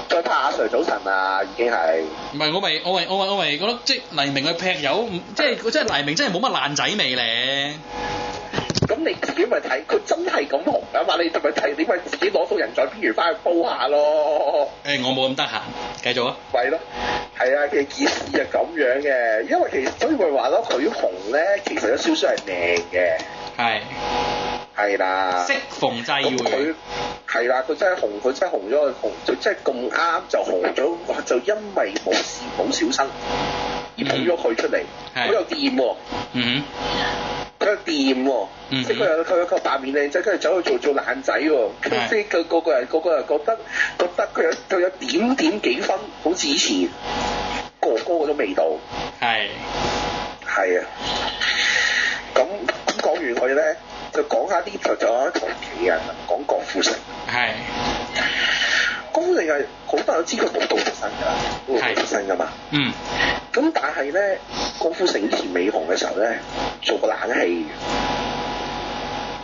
再拍阿 Sir 早晨啊，已經係。唔係，我咪覺得即係黎明嘅劈友，即係黎明真係冇乜爛仔味咧。咁你自己咪睇，佢真係咁紅啊嘛！你咪睇，你咪自己攞到人在邊緣翻去煲下咯。我冇咁得閒，繼續啊。係咯。係啊，其實件事係咁樣嘅，因為其實所以咪話咯，佢紅咧其實有少少係命嘅。係啦。適逢際會。佢係啦，佢真係紅，佢真係紅咗，佢真係咁啱就紅咗，就因為冇事冇小生而捧咗佢出嚟，佢又掂喎。佢又掂喎，即係佢有個白面靚仔，跟住走去做爛仔喎，即係佢個人又覺得佢有點幾分，好似以前哥哥嗰種味道。係啊，咁講完佢咧，就講下啲就有一同期人講郭富城。郭富城係好多人都知佢冇道出身㗎啦，冇道出身㗎嘛。咁但係咧，郭富城以前未紅嘅時候咧，做過冷氣。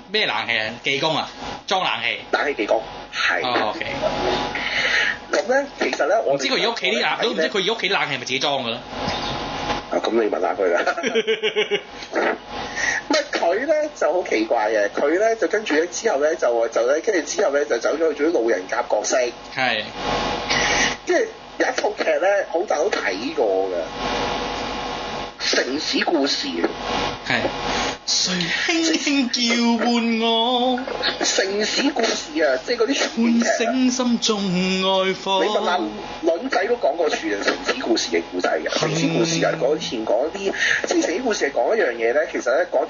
咩冷氣啊？技工啊？裝冷氣？冷氣技工係。OK。咁咧，其實咧，我唔知佢而家屋企啲冷，都唔知佢而家屋企冷氣係咪自己裝㗎啦？咁你問下佢啦。佢咧就好奇怪嘅，佢咧就跟住咧之後咧就咧跟住之後咧就走咗去做啲路人甲角色。即係有一套劇咧，好多人都睇過嘅《城市故事》。誰輕輕叫喚我？城市故事啊，即係嗰啲喚醒心中愛火。你問下倫仔都講過處城市故事嘅故仔嘅。城市故事係以前講啲，即係城市故事係講一樣嘢咧。其實咧講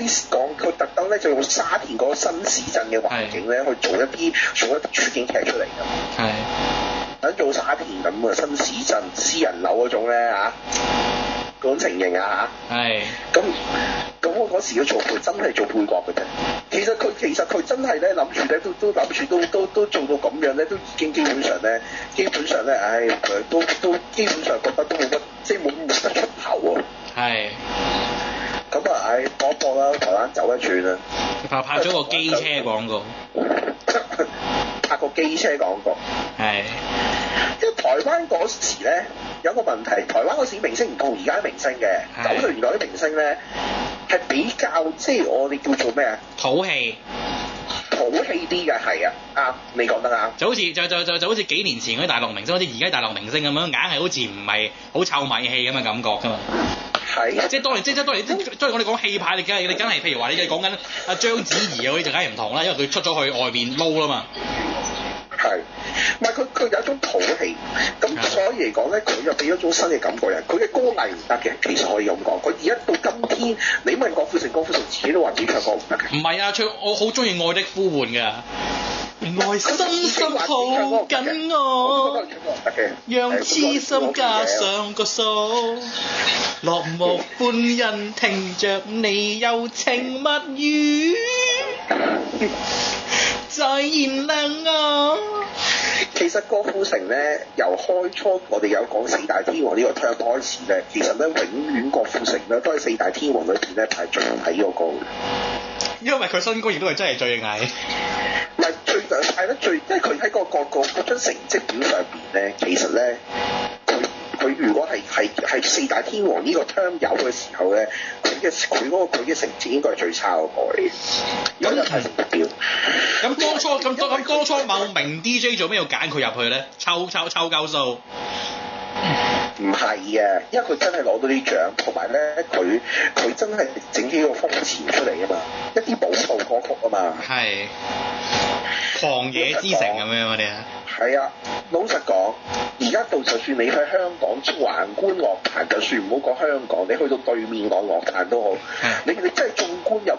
佢特登咧就用沙田嗰個新市鎮嘅環境咧去做一啲處境劇出嚟㗎。等做沙田咁嘅新市鎮私人樓嗰種咧嚇，嗰種情形啊嚇。咁我嗰時要做配真係做配角嘅啫。其實佢真係咧諗住咧都諗住都做到咁樣咧，都已經基本上咧，都基本上覺得都冇乜，即係冇得出頭喎。咁啊，搏一搏啦，台灣走一轉啦。拍咗個機車廣告。拍個機車廣告。因為台灣嗰時咧有個問題，台灣嗰時明星唔同而家啲明星嘅，90年代啲明星咧係比較即係我哋叫做咩啊？土氣啲嘅，係啊，啱，你講得啱。就好似幾年前嗰啲大陸明星，好似而家大陸明星咁樣，硬係好似唔係好臭米氣咁嘅感覺㗎嘛。即係當然我哋講氣派，你梗係譬如話你講緊阿章子怡啊嗰啲就梗係唔同啦，因為佢出咗去外邊撈啦嘛。唔係佢有一種土氣，咁所以嚟講咧，佢又俾一種新嘅感覺人。佢嘅歌藝唔得嘅，其實可以咁講。佢而家到今天，你問郭富城自己都話自己唱歌唔得嘅。唔係啊，我好中意《愛的呼喚》㗎。愛深深抱緊我，讓痴心加上個數，落寞歡欣聽着你柔情蜜語，在燃亮我。其實郭富城咧，由開初我哋有講四大天王呢個 term 開始咧，其實咧永遠郭富城咧都係四大天王裏邊咧排最矮嗰個嘅。因為佢身高亦都係真係最矮。唔係最，因為佢喺嗰張成績表上邊咧，其實咧佢如果係四大天王呢個 term 有嘅時候咧，佢嘅成績應該係最差嗰個嚟。咁當初某名 DJ 做咩要揀佢入去咧？抽夠數。唔係嘅，因為佢真係攞到啲獎，同埋咧佢真係整幾個風潮出嚟啊嘛，一啲舞蹈歌曲啊嘛。狂野之城咁樣我哋啊。係啊，老實講，而家到就算你喺香港橫觀樂壇，就算唔好講香港，你去到對面講樂壇都好，你真係縱觀有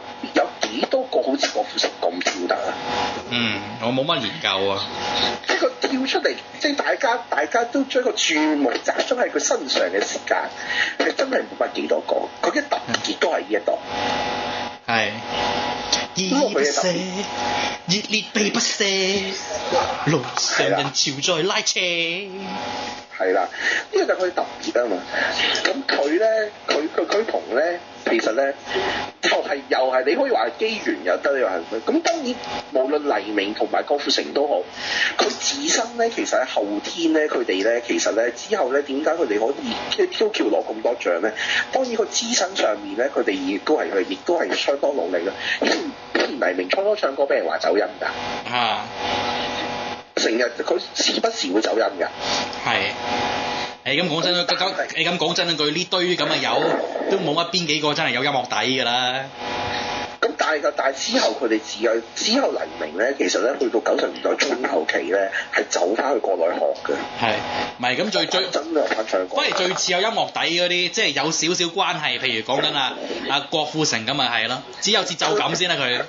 幾多個好似郭富城咁跳得啊？我冇乜研究啊。即係佢跳出嚟，即係大家都將個注目集中喺佢身上嘅時間，係真係冇乜幾多個。佢嘅特別都係呢一度。依依不捨，熱烈避不捨，路上人潮在拉車。係啦，呢個就係佢特別啊嘛。咁佢咧，佢同咧，其實咧又係你可以話係機緣又得，又係咁。當然無論黎明同埋郭富城都好，佢自身咧其實喺後天咧，佢哋咧其實咧之後咧點解佢哋可以都叫攞咁多獎咧？當然個資身上面咧，佢哋亦都係相當努力啦。黎明初唱歌俾人話走音㗎。成日佢時不時會走音㗎。咁講真，你咁講真一句，呢堆咁嘅友都冇乜邊幾個真係有音樂底㗎啦。咁但係之後佢哋之後黎明咧，其實咧去到90年代中後期咧，係走翻去國內學嘅。係，唔係咁最真係翻唱歌。反而最似有音樂底嗰啲，即係有少少關係，譬如講緊阿郭富城咁咪係咯，只有節奏感先啦佢。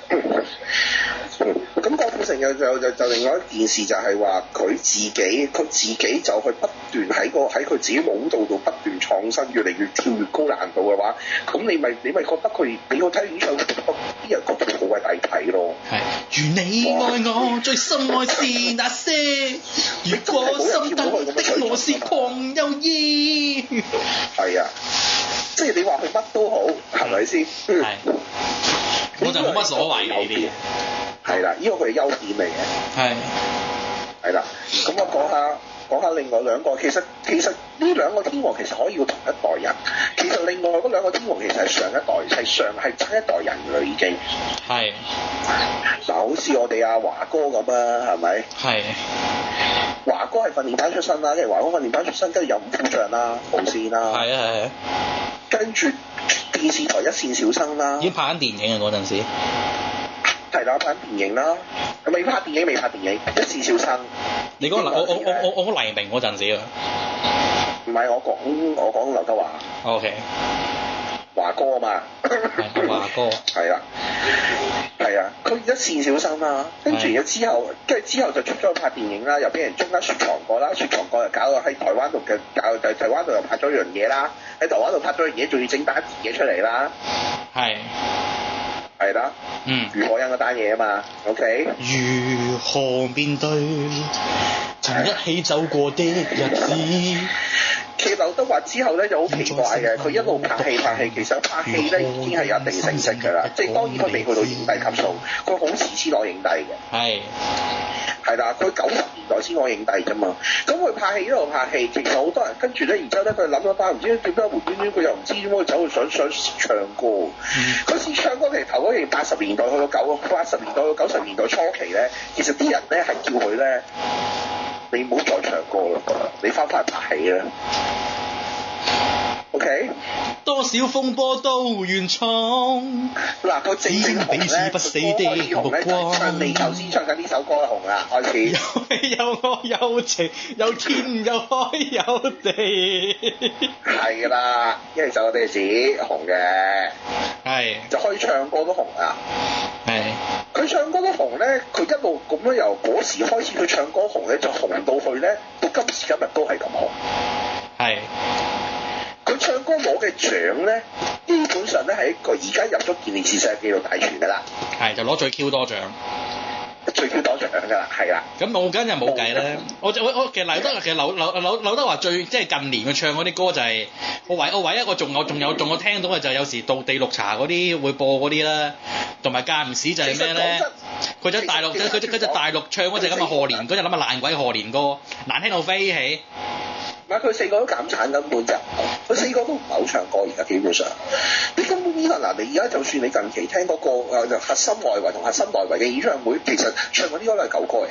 咁郭富城就另外一件事就係話佢自己就去不斷喺佢自己舞蹈度不斷創新，越嚟越跳越高難度嘅話，咁你咪覺得佢你去睇演唱會，啲人覺得好鬼抵睇咯。係。如你愛我，最深愛是那些，如果心底的我是狂有意。係啊，即係你話佢乜都好，係咪先？係。我就冇乜所謂呢啲。係啦，呢個佢嘅優點嚟嘅。係啦，咁我講下另外兩個，其實呢兩個天王其實可以要同一代人，其實另外嗰兩個天王其實係上一代，係差一代人㗎已經。係。嗱，好似我哋阿華哥咁啊，係咪？係。華哥係訓練班出身啦，跟住華哥訓練班出身，跟住有五虎將啦、無線啦。係啊。跟住電視台一線小生啦。已經拍緊電影啊嗰陣時。係啦，拍電影啦，未拍電影，一線小生。你講我講黎明嗰陣時啊？唔係，我講劉德華。OK。華哥啊嘛。係華哥。係啊。係啊，佢一線小生啦，跟住之後就出咗去拍電影啦，又俾人中間雪藏過啦，雪藏過又搞到喺台灣度台灣度又拍咗樣嘢啦，喺台灣度拍咗樣嘢，仲要整單嘢出嚟啦。係。係啦，余可欣嗰單嘢啊嘛 ，OK。如何面對曾一起走過的日子？其實劉德華之後咧就好奇怪嘅，佢一路拍戲，其實拍戲咧已經係有一定成績㗎啦，即係當然佢未去到影帝級數，佢好遲先攞影帝嘅。係。係啦，佢90年代先攞影帝啫嘛。咁佢拍戲一路拍戲，其實好多人跟住咧，然之後咧佢諗咗翻，唔知點解無端端佢又唔知點解走去想唱歌。佢試唱歌其實頭嗰年80年代去到80年代到90年代初期咧，其實啲人咧係叫佢咧，你唔好再唱歌啦，你翻返去拍戲啦。OK，多少風波都願闖。嗱，佢正紅咧，開紅咧，唱你頭先唱緊呢首歌紅啦，開始。有我有情，有天有海有地。係啦，因為就我哋自己紅嘅。係。就可以唱歌都紅啊。係。佢唱歌都紅咧，佢一路咁樣由嗰時開始佢唱歌紅咧，就紅到去咧，到今時今日都係咁紅。係。佢唱歌攞嘅獎咧，基本上咧係一個而家入咗健力士世界紀錄大全㗎啦。係，就攞最 Q 多獎。最 Q 多獎㗎啦，係啦。咁我梗係冇計啦。我其實劉德華最即係近年佢唱嗰啲歌就係、是、我唯一我仲有聽到嘅就係有時道地綠茶嗰啲會播嗰啲啦，同埋間唔時就係咩咧？佢就大陸佢就大陸唱嗰隻咁嘅賀年嗰隻咁嘅爛鬼賀年歌，難聽到飛起。唔係佢四個都減產根本就，佢四個都唔係好唱歌而家基本上。你根本依家嗱，你而家就算你近期聽嗰個核心外圍同核心內圍嘅演唱會，其實唱嗰啲歌都係舊歌嚟。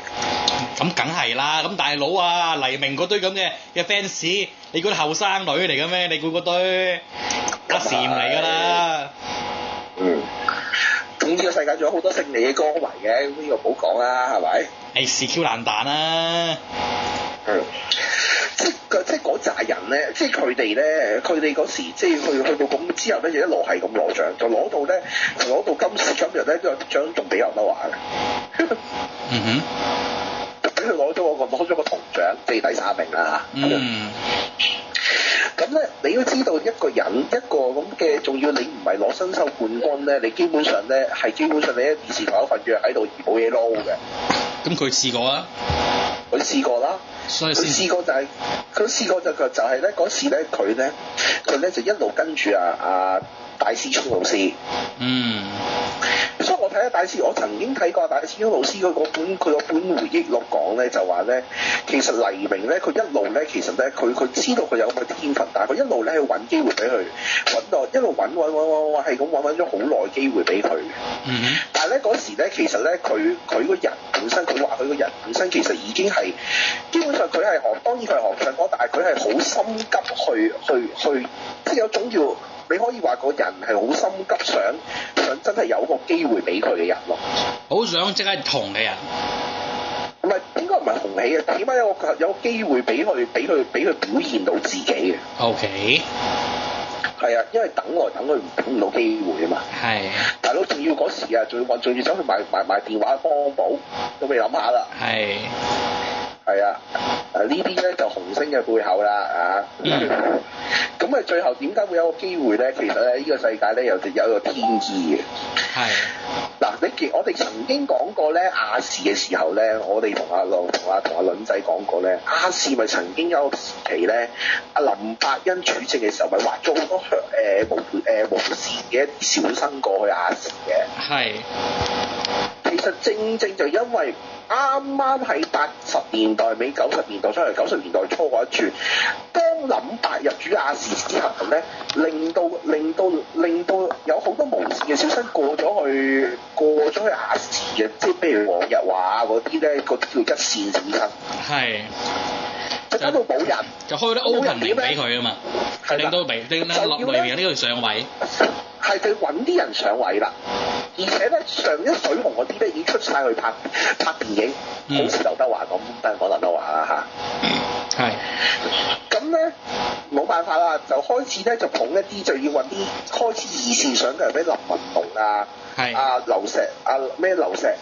咁梗係啦，咁大佬啊，黎明嗰堆咁嘅 fans，你估啲後生女嚟嘅咩？你估嗰堆阿禪嚟㗎啦。咁呢個世界仲有好多勝利嘅歌迷嘅，咁呢個唔好講啦，係咪？是 Q 爛蛋啦。即係嗰扎人咧，即係佢哋咧，佢哋嗰時即係去到咁之後咧，就一路係咁攞獎，就攞到咧，就攞到今時今日咧，都有啲獎仲俾劉德華嘅。俾佢攞咗個銅獎，即係第3名啦。咁咧，你都知道一個人一個咁嘅，仲要你唔係攞新秀冠軍咧，你基本上你喺電視台有份約喺度而冇嘢撈嘅。咁佢試過啊？佢試過啦。佢試過就係咧嗰時咧佢咧就一路跟住阿戴思聰老師。所以我睇咧，大師我曾經睇過大師兄老師佢嗰本回憶錄講咧，就話咧，其實黎明咧佢一路咧，其實咧佢知道佢有咁嘅天分，但係佢一路咧去揾機會俾佢揾到，一路揾係咁揾咗好耐機會俾佢。但係咧嗰時咧，其實咧佢個人本身，佢話佢個人本身其實已經係基本上佢係當然佢係學唱歌，但係佢係好心急去，即係有種叫你可以話個人係好心急想真係有個機會俾佢嘅人咯。好想即刻紅嘅人。唔係應該唔係紅起嘅，起碼有個機會俾佢表現到自己嘅。OK。係啊，因為等來等去等唔到機會啊嘛。係。大佬仲要嗰時啊，仲要走去買電話幫補，都未諗下啦。係。係啊，呢啲咧就紅星嘅背後啦啊。咁啊，最後點解會有個機會咧？其實咧，呢個世界咧有一個天意嘅。係。嗱，我哋曾經講過咧，亞視嘅時候咧，我哋同阿倫仔講過咧，亞視咪曾經有個時期咧，阿林伯恩主政嘅時候，咪劃咗好多無線嘅一啲小生過去亞視嘅。係。其實正就因為啱啱喺80年代尾90年代出嚟90年代初嗰一轉，當林伯入主亞視之後咧，令到有好多無線嘅小生過咗去亞視嘅，即係譬如黃日華嗰啲咧，嗰啲叫一線小生。係。就搞到冇人，就開咗 opening 俾佢啊嘛，就令到黎明呢度上位。係佢揾啲人上位啦，而且咧上一水紅嗰啲咧已經出晒去拍電影，好似劉德華咁，都係講劉德華啦嚇。係。咁咧冇辦法啦，就開始咧就捧一啲，就要揾啲開始二線上嘅人，俾林文龍啊，劉錫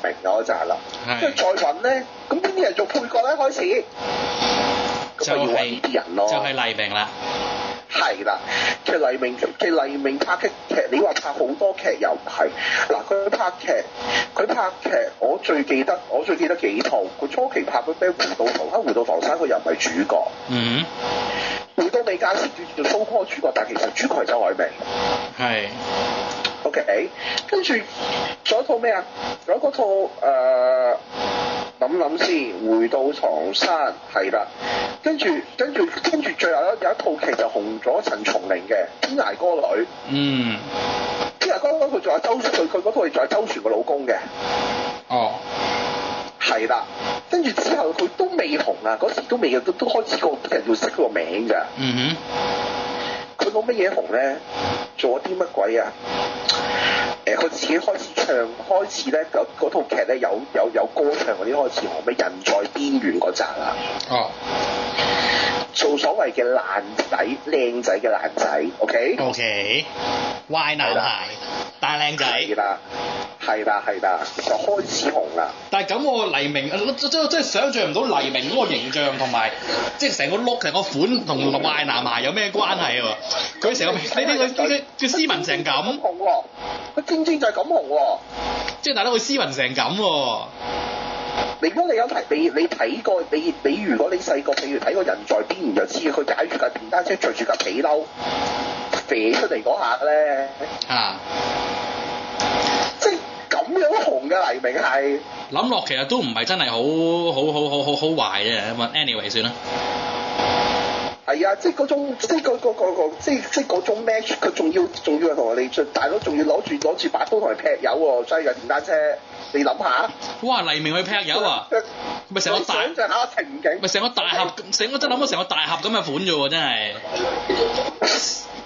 明嗰扎啦，跟住再揾咧，咁邊啲人做配角咧開始？就要揾呢啲人咯。就係黎明啦。係啦，其實黎明拍劇，你話拍好多劇又唔係。嗱，佢拍劇，我最記得幾套。佢初期拍嗰咩《回到房山》，佢又唔係主角。回到美加時叫做蘇科主角，但其實主角係周海媚。係。OK， 跟住仲有一套咩啊？仲有嗰套諗先，回到床山係啦，跟住最後有一套劇就紅咗，陳松伶嘅《天涯歌女》。天涯歌女佢仲有佢嗰套係仲有周旋個老公嘅。哦。係啦，跟住之後佢都未紅啊，嗰時都未都開始個啲人要識佢個名㗎。佢攞乜嘢紅咧？做咗啲乜鬼啊？佢自己開始咧嗰套劇咧有歌唱嗰啲開始紅，咩人在邊緣嗰集啊？哦，做所謂嘅靚仔嘅爛仔 ，OK，壞男孩，大靚仔，係啦，就開始紅啦。但係咁我黎明，即係想像唔到黎明嗰個形象同埋，即係成個 look 成個款同壞男孩有咩關係喎？佢成個佢斯文成咁紅喎，佢正就係咁紅喎。即係大佬佢斯文成咁喎。如果你有睇你睇過你如果你細個譬如睇過人在邊緣就知佢踩住架電單車着住架皮褸飛出嚟嗰下咧。即係咁樣紅嘅黎明係諗落其實都唔係真係好壞嘅，咁 anyway 算啦。係啊，即係嗰種即係嗰種 match， 佢仲要係同我哋大佬仲要攞住把刀同人劈友喎，揸架電單車，你諗下。哇！黎明去劈友啊？咪成個大想像下情景。咪成個大盒，我真諗到成個大盒咁嘅款啫喎，真係。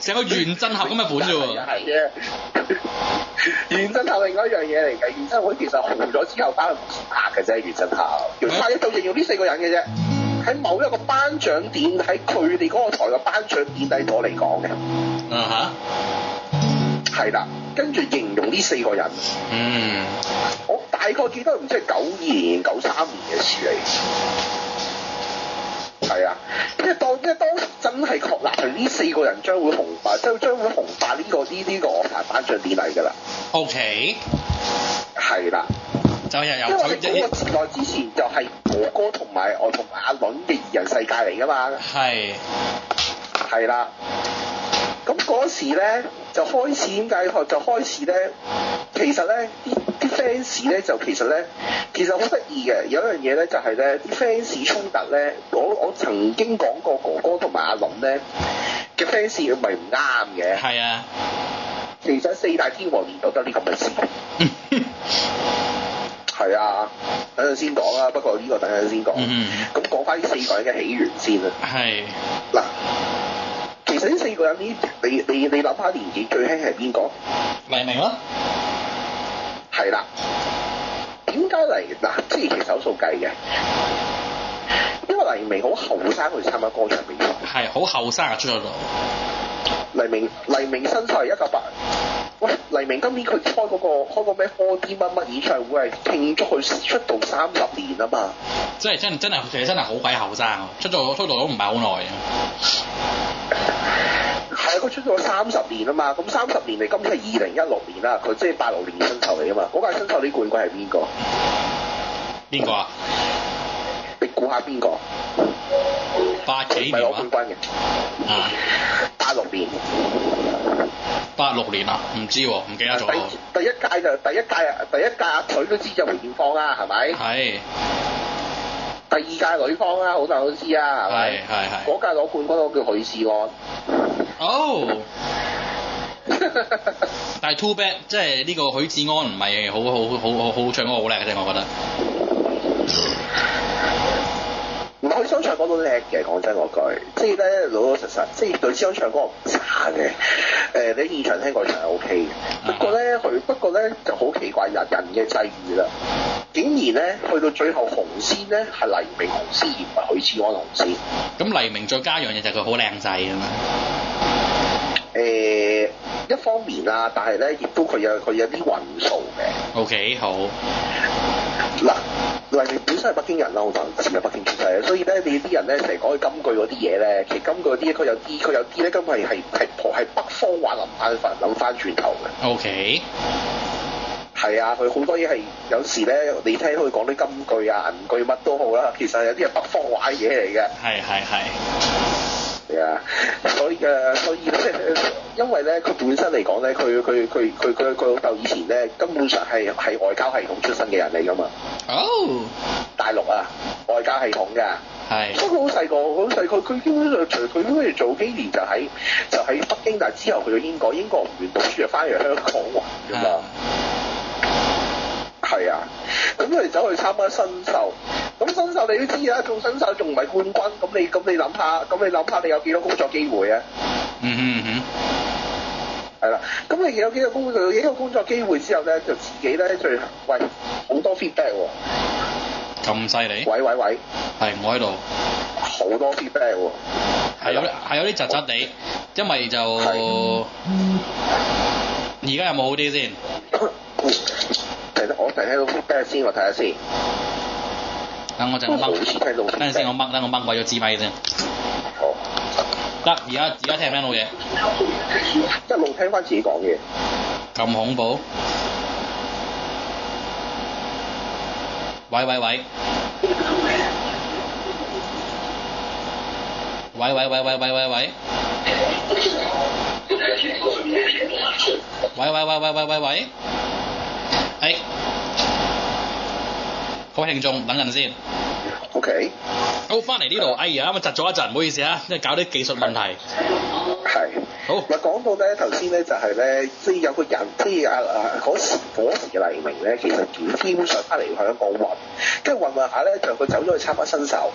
成個原振俠咁嘅款啫喎。係嘅。原振俠另外一樣嘢嚟嘅，原振俠其實紅咗之後翻去拍嘅啫，原振俠。拍一就形容呢4個人嘅啫。喺某一個頒獎典，喺佢哋嗰個台嘅頒獎典禮度嚟講嘅。係啦，跟住形容呢4個人。我大概記得唔知係92年、93年嘅事嚟。係啊，因為當時真係確立係呢4個人將會紅發，將會紅發呢個樂壇頒獎典禮㗎啦。OK。係啦。就由因為嗰個時代之前就係哥哥同埋阿倫嘅二人世界嚟㗎嘛。係啦。咁嗰時咧就開始點解？就開始咧，其實咧啲 fans 咧就其實好得意嘅，有一樣嘢咧就係咧啲 fans 衝突咧，我曾經講過哥哥同埋阿倫咧嘅 fans 咪唔啱嘅。係啊，其實四大天王年代得呢咁嘅事。係啊，等陣先講啦。不過呢個等陣先講。咁講翻呢四個人嘅起源先啦。係。嗱，其實呢四個人呢，你諗下年紀最輕係邊個？黎明咯。係啦。點解嗱？即係其實有數計嘅。因為黎明好後生去參加歌唱比賽。係，好後生啊出咗度。黎明身世係1980。喂，黎明今年佢開個咩 4D 乜乜演唱會係慶祝佢出道30年啊嘛！即係真係其實真係好鬼後生啊！出道都唔係好耐啊！係啊，佢出道30年啊嘛！咁30年嚟，今年係2016年啦，佢即係86年新秀嚟啊嘛！嗰屆新秀呢冠軍係邊個？邊個啊？你估下邊個？8幾年啊？唔係攞冠軍嘅。啊！86年。86年啊？唔知喎，唔記得咗。第一屆阿腿都知就梅艷芳啦，係咪？係。第二屆女方啦，好多人都知啊，係咪？係。嗰屆攞冠軍嗰個叫許志安。哦。但係 too bad， 即係呢個許志安唔係好唱歌好叻嘅啫，我覺得。唔係佢想唱歌都叻嘅，講真嗰句，即係咧老老實實，即係許志安唱歌唔差嘅。你現場聽過唱係 O K 嘅，不過咧就好奇怪人嘅際遇啦，竟然咧去到最後紅線咧係黎明紅線而唔係許志安紅線。咁黎明再加樣嘢就係佢好靚仔啊嘛。一方面啊，但係咧亦都佢有啲運數嘅。OK， 好。嗱，黎明本身係北京人啦，好多人知係北京出世嘅，所以咧你啲人咧成日講佢金句嗰啲嘢咧，其實金句嗰啲佢有啲咧根本係北方話諗翻轉頭嘅。OK。係啊，佢好多嘢係有時咧，你聽佢講啲金句啊、銀句乜都好啦，其實有啲係北方話嘢嚟嘅。係。係啊，所以咧，因為咧佢本身嚟講咧，佢老豆以前咧根本上係外交系統出身嘅人嚟㗎嘛。哦。大陸啊，外交系統㗎。係。所以佢好細個，佢基本上佢好似早幾年就喺北京，但係之後去咗英國唔願讀書就翻嚟香港㗎嘛。係啊，咁佢哋走去參加新秀，咁新秀你都知啦，做新秀仲唔係冠軍，咁你諗下，你有幾多工作機會啊？係啦，咁你有幾個工作機會之後咧，就自己咧喂好多 feedback 喎。咁犀利？喂，係我喺度。好多 feedback 喎。係有啲窒窒地，因為就而家有冇好啲先？我睇到 feedback 先，我睇下先。等我陣掹。好似聽到。等陣先，我掹鬼咗支咪先。好。得，而家聽唔聽到嘢？一路聽翻自己講嘢。咁恐怖？喂。喂。各位聽眾，等陣先。OK。好，翻嚟呢度，哎呀，咁窒咗一陣，唔好意思啊，因為搞啲技術問題。係。好。嗱，講到咧頭先咧就係咧，即係有個人，即係嗰時嘅黎明咧，其實基本上翻嚟香港混，跟住混下咧就佢走咗去參加新秀。